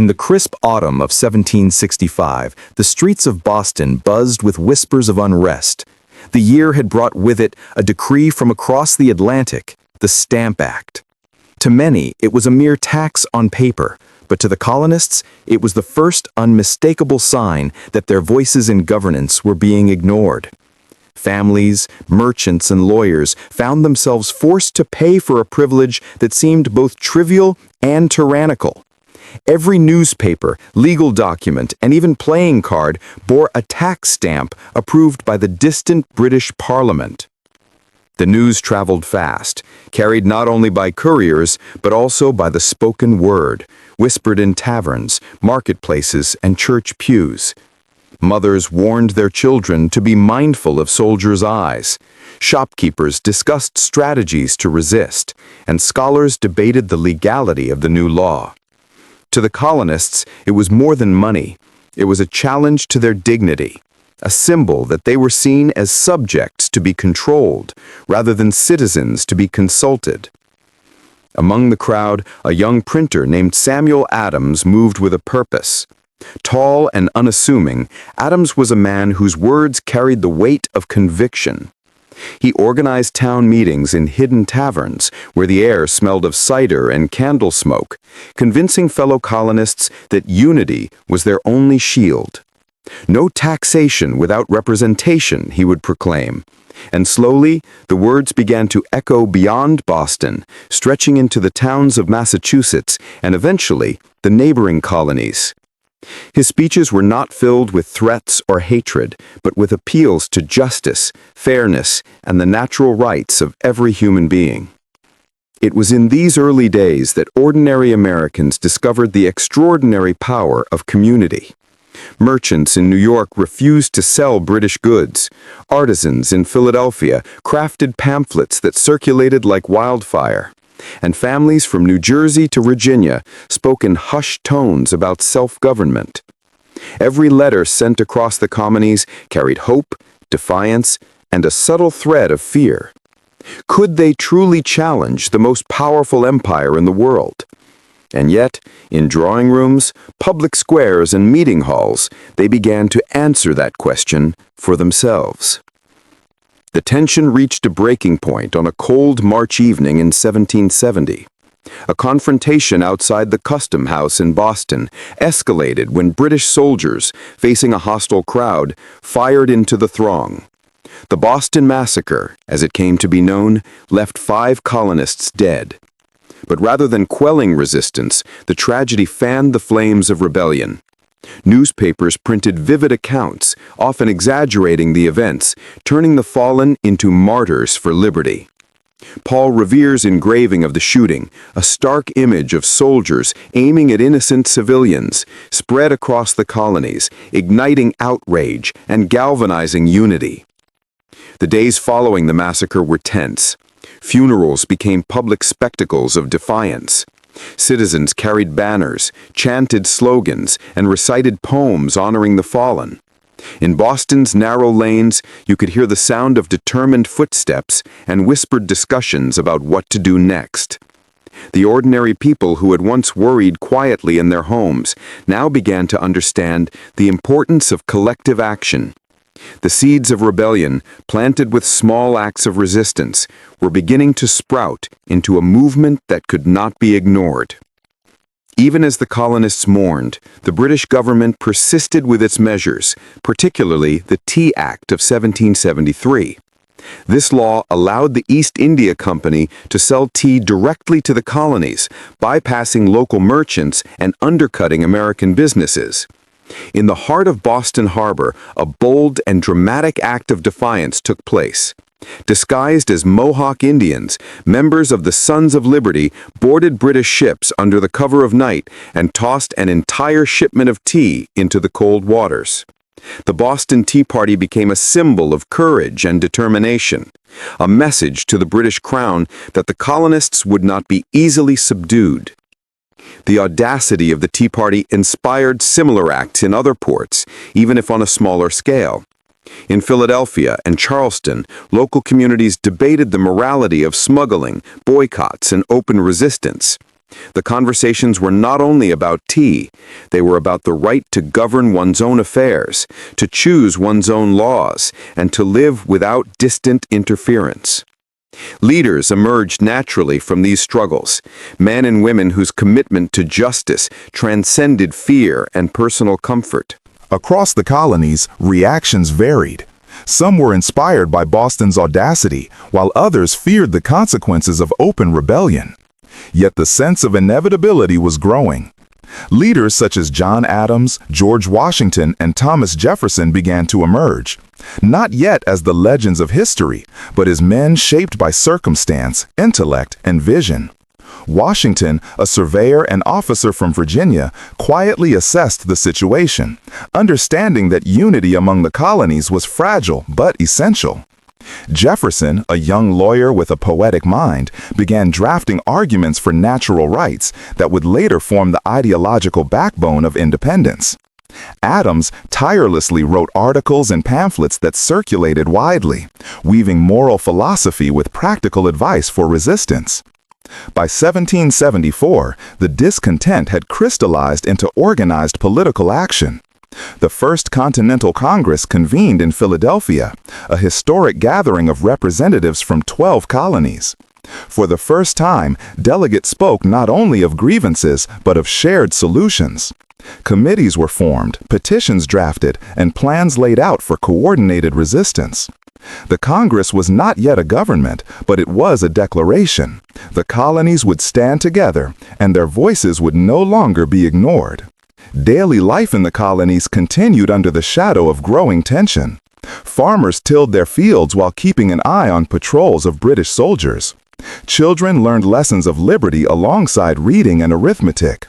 In the crisp autumn of 1765, the streets of Boston buzzed with whispers of unrest. The year had brought with it a decree from across the Atlantic, the Stamp Act. To many, it was a mere tax on paper, but to the colonists, it was the first unmistakable sign that their voices in governance were being ignored. Families, merchants, and lawyers found themselves forced to pay for a privilege that seemed both trivial and tyrannical. Every newspaper, legal document, and even playing card bore a tax stamp approved by the distant British Parliament. The news traveled fast, carried not only by couriers, but also by the spoken word, whispered in taverns, marketplaces, and church pews. Mothers warned their children to be mindful of soldiers' eyes. Shopkeepers discussed strategies to resist, and scholars debated the legality of the new law. To the colonists, it was more than money. It was a challenge to their dignity, a symbol that they were seen as subjects to be controlled, rather than citizens to be consulted. Among the crowd, a young printer named Samuel Adams moved with a purpose. Tall and unassuming, Adams was a man whose words carried the weight of conviction. He organized town meetings in hidden taverns where the air smelled of cider and candle smoke, convincing fellow colonists that unity was their only shield. No taxation without representation, he would proclaim. And slowly, the words began to echo beyond Boston, stretching into the towns of Massachusetts and eventually the neighboring colonies. His speeches were not filled with threats or hatred, but with appeals to justice, fairness, and the natural rights of every human being. It was in these early days that ordinary Americans discovered the extraordinary power of community. Merchants in New York refused to sell British goods. Artisans in Philadelphia crafted pamphlets that circulated like wildfire. And families from New Jersey to Virginia spoke in hushed tones about self-government. Every letter sent across the colonies carried hope, defiance, and a subtle thread of fear. Could they truly challenge the most powerful empire in the world? And yet, in drawing rooms, public squares, and meeting halls, they began to answer that question for themselves. The tension reached a breaking point on a cold March evening in 1770. A confrontation outside the Custom House in Boston escalated when British soldiers, facing a hostile crowd, fired into the throng. The Boston Massacre, as it came to be known, left 5 colonists dead. But rather than quelling resistance, the tragedy fanned the flames of rebellion. Newspapers printed vivid accounts, often exaggerating the events, turning the fallen into martyrs for liberty. Paul Revere's engraving of the shooting, a stark image of soldiers aiming at innocent civilians, spread across the colonies, igniting outrage and galvanizing unity. The days following the massacre were tense. Funerals became public spectacles of defiance. Citizens carried banners, chanted slogans, and recited poems honoring the fallen. In Boston's narrow lanes, you could hear the sound of determined footsteps and whispered discussions about what to do next. The ordinary people who had once worried quietly in their homes now began to understand the importance of collective action. The seeds of rebellion, planted with small acts of resistance, were beginning to sprout into a movement that could not be ignored. Even as the colonists mourned, the British government persisted with its measures, particularly the Tea Act of 1773. This law allowed the East India Company to sell tea directly to the colonies, bypassing local merchants and undercutting American businesses. In the heart of Boston Harbor, a bold and dramatic act of defiance took place. Disguised as Mohawk Indians, members of the Sons of Liberty boarded British ships under the cover of night and tossed an entire shipment of tea into the cold waters. The Boston Tea Party became a symbol of courage and determination, a message to the British Crown that the colonists would not be easily subdued. The audacity of the Tea Party inspired similar acts in other ports, even if on a smaller scale. In Philadelphia and Charleston, local communities debated the morality of smuggling, boycotts, and open resistance. The conversations were not only about tea, they were about the right to govern one's own affairs, to choose one's own laws, and to live without distant interference. Leaders emerged naturally from these struggles, men and women whose commitment to justice transcended fear and personal comfort. Across the colonies, reactions varied. Some were inspired by Boston's audacity, while others feared the consequences of open rebellion. Yet the sense of inevitability was growing. Leaders such as John Adams, George Washington, and Thomas Jefferson began to emerge, not yet as the legends of history, but as men shaped by circumstance, intellect, and vision. Washington, a surveyor and officer from Virginia, quietly assessed the situation, understanding that unity among the colonies was fragile but essential. Jefferson, a young lawyer with a poetic mind, began drafting arguments for natural rights that would later form the ideological backbone of independence. Adams tirelessly wrote articles and pamphlets that circulated widely, weaving moral philosophy with practical advice for resistance. By 1774, the discontent had crystallized into organized political action. The First Continental Congress convened in Philadelphia, a historic gathering of representatives from 12 colonies. For the first time, delegates spoke not only of grievances, but of shared solutions. Committees were formed, petitions drafted, and plans laid out for coordinated resistance. The Congress was not yet a government, but it was a declaration. The colonies would stand together, and their voices would no longer be ignored. Daily life in the colonies continued under the shadow of growing tension. Farmers tilled their fields while keeping an eye on patrols of British soldiers. Children learned lessons of liberty alongside reading and arithmetic.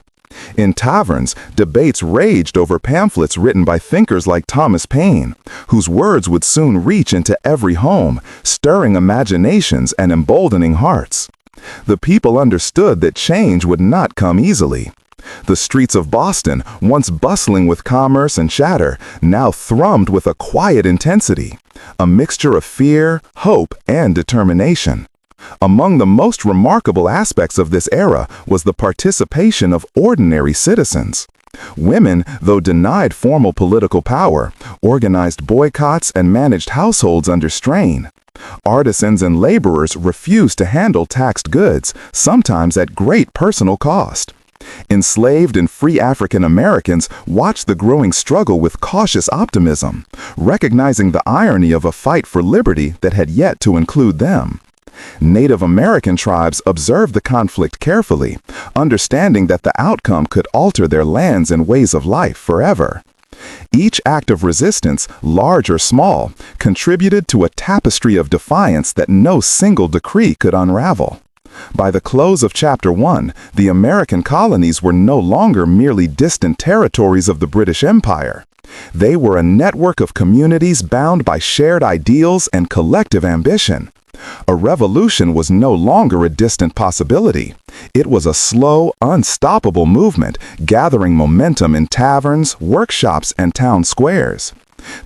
In taverns, debates raged over pamphlets written by thinkers like Thomas Paine, whose words would soon reach into every home, stirring imaginations and emboldening hearts. The people understood that change would not come easily. The streets of Boston, once bustling with commerce and chatter, now thrummed with a quiet intensity, a mixture of fear, hope, and determination. Among the most remarkable aspects of this era was the participation of ordinary citizens. Women, though denied formal political power, organized boycotts and managed households under strain. Artisans and laborers refused to handle taxed goods, sometimes at great personal cost. Enslaved and free African Americans watched the growing struggle with cautious optimism, recognizing the irony of a fight for liberty that had yet to include them. Native American tribes observed the conflict carefully, understanding that the outcome could alter their lands and ways of life forever. Each act of resistance, large or small, contributed to a tapestry of defiance that no single decree could unravel. By the close of Chapter 1, the American colonies were no longer merely distant territories of the British Empire. They were a network of communities bound by shared ideals and collective ambition. A revolution was no longer a distant possibility. It was a slow, unstoppable movement, gathering momentum in taverns, workshops, and town squares.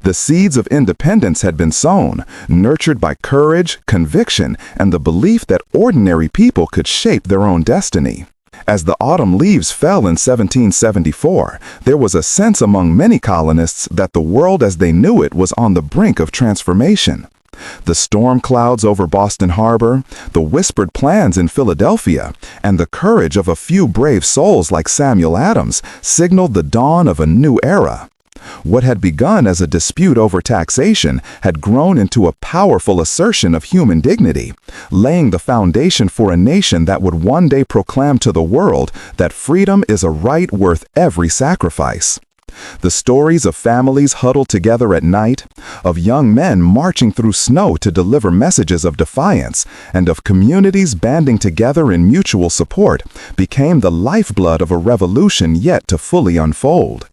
The seeds of independence had been sown, nurtured by courage, conviction, and the belief that ordinary people could shape their own destiny. As the autumn leaves fell in 1774, there was a sense among many colonists that the world as they knew it was on the brink of transformation. The storm clouds over Boston Harbor, the whispered plans in Philadelphia, and the courage of a few brave souls like Samuel Adams signaled the dawn of a new era. What had begun as a dispute over taxation had grown into a powerful assertion of human dignity, laying the foundation for a nation that would one day proclaim to the world that freedom is a right worth every sacrifice. The stories of families huddled together at night, of young men marching through snow to deliver messages of defiance, and of communities banding together in mutual support became the lifeblood of a revolution yet to fully unfold.